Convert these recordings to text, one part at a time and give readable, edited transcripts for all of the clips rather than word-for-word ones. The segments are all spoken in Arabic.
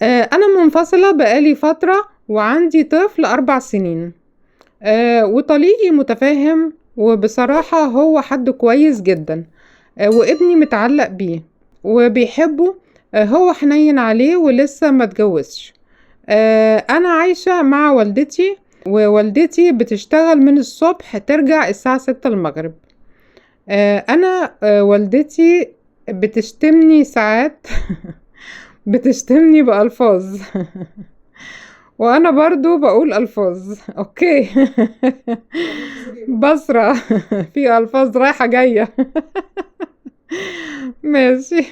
أنا منفصلة بقالي فترة وعندي طفل 4 سنين. وطليقي متفاهم، وبصراحة هو حد كويس جدا. وابني متعلق بيه وبيحبه. هو حنين عليه ولسه ما اتجوزش. أنا عايشة مع والدتي، ووالدتي بتشتغل من الصبح ترجع الساعة 6 المغرب. أنا والدتي بتشتمني ساعات بتشتمني بألفاظ وانا برضو بقول الفاظ. اوكي. بصرة. في الفاظ رايحة جاية. ماشي.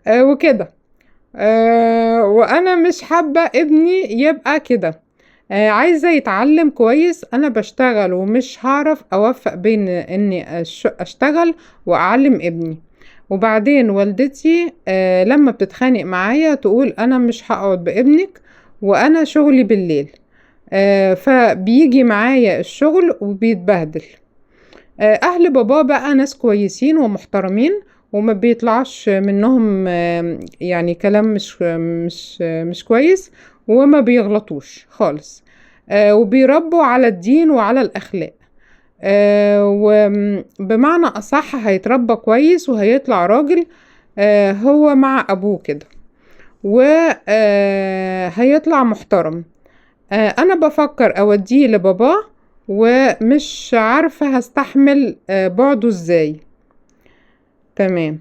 وكده. وانا مش حابة ابني يبقى كده. عايزة يتعلم كويس. انا بشتغل ومش هعرف اوفق بين اني اشتغل واعلم ابني. وبعدين والدتي لما بتتخانق معايا تقول انا مش هقعد بابنك وانا شغلي بالليل. فبيجي معايا الشغل وبيتبهدل. اهل بابا بقى ناس كويسين ومحترمين، وما بيطلعش منهم يعني كلام مش كويس، وما بيغلطوش خالص. وبيربوا على الدين وعلى الاخلاق. وبمعنى اصح هيتربى كويس وهيطلع راجل. هو مع ابوه كده، وهيطلع محترم. انا بفكر اوديه لباباه، ومش عارفة هستحمل بعده ازاي. تمام.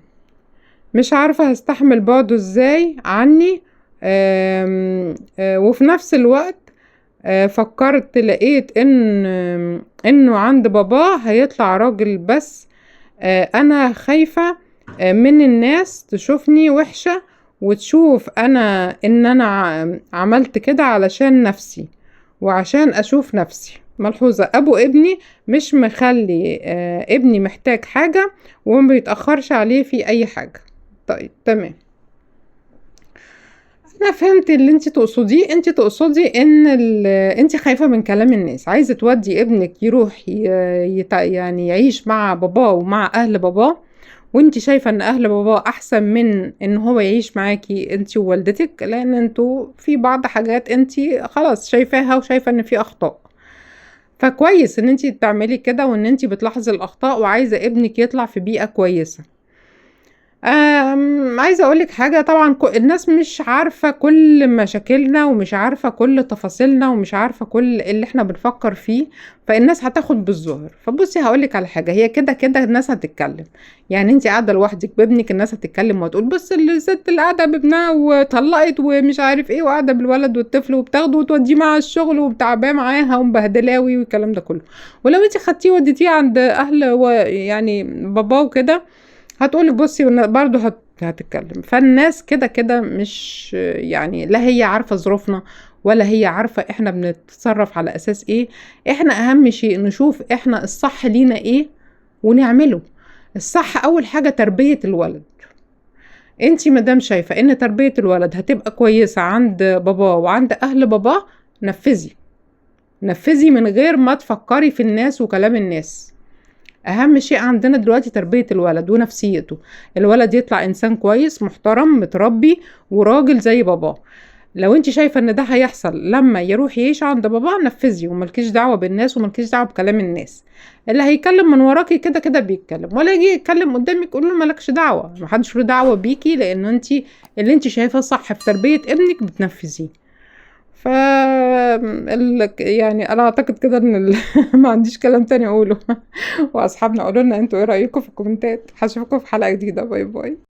مش عارفة هستحمل بعده ازاي عني. وفي نفس الوقت فكرت لقيت انه عند باباه هيطلع راجل، بس انا خايفة من الناس تشوفني وحشة، وتشوف ان انا عملت كده علشان نفسي وعشان اشوف نفسي. ملحوظة، ابو ابني مش مخلي ابني محتاج حاجة وما بيتأخرش عليه في اي حاجة. طيب تمام. انا فهمت اللي انت تقصديه. انت تقصدي ان انت خايفة من كلام الناس، عايزة تودي ابنك يروح يعني يعيش مع باباه ومع اهل باباه، وانت شايفة ان اهل باباه احسن من ان هو يعيش معاكي انت ووالدتك، لان انتوا في بعض حاجات انت خلاص شايفاها وشايفة ان في اخطاء. فكويس ان انت تعملي كده، وان انت بتلاحظي الاخطاء وعايزة ابنك يطلع في بيئة كويسة. عايزة أقولك حاجة. طبعا الناس مش عارفة كل مشاكلنا، ومش عارفة كل تفاصيلنا، ومش عارفة كل اللي احنا بنفكر فيه. فالناس هتاخد بالظاهر. فبصي هقولك على حاجة، هي كده كده الناس هتتكلم. يعني انت قاعدة لوحدك بابنك، الناس هتتكلم وهتقول بص الست اللي قاعدة بابنها وطلقت ومش عارف ايه، وقاعدة بالولد والطفل وبتاخده وتوديه مع الشغل وبتعباه معاها ومبهدلاوي والكلام ده كله. ولو انت خدتيه وديتيه عند اهل يعني باباه وكده، هتقولك بصي برضو هتتكلم. فالناس كده كده مش يعني، لا هي عارفة ظروفنا ولا هي عارفة احنا بنتصرف على اساس ايه. احنا اهم شيء نشوف احنا الصح لينا ايه ونعمله. الصح اول حاجة تربية الولد. انتي مادام شايفة ان تربية الولد هتبقى كويسة عند باباه وعند اهل باباه، نفذي. نفذي من غير ما تفكري في الناس وكلام الناس. اهم شيء عندنا دلوقتي تربية الولد ونفسيته. الولد يطلع انسان كويس محترم متربي وراجل زي باباه. لو انت شايفة ان ده هيحصل لما يروح يعيش عند باباه، نفذي وملكيش دعوة بالناس وملكيش دعوة بكلام الناس. اللي هيكلم من وراكي كده كده بيتكلم، ولا يجي يتكلم قدامك قول له مالكش دعوة. محدش له دعوة بيكي، لان انت اللي انت شايفاه صح في تربية ابنك بتنفذيه. ف يعني انا اعتقد كده ان ما عنديش كلام تاني اقوله. واصحابنا قولوا لنا انتوا ايه رايكم في الكومنتات. هشوفكم في حلقة جديدة. باي باي.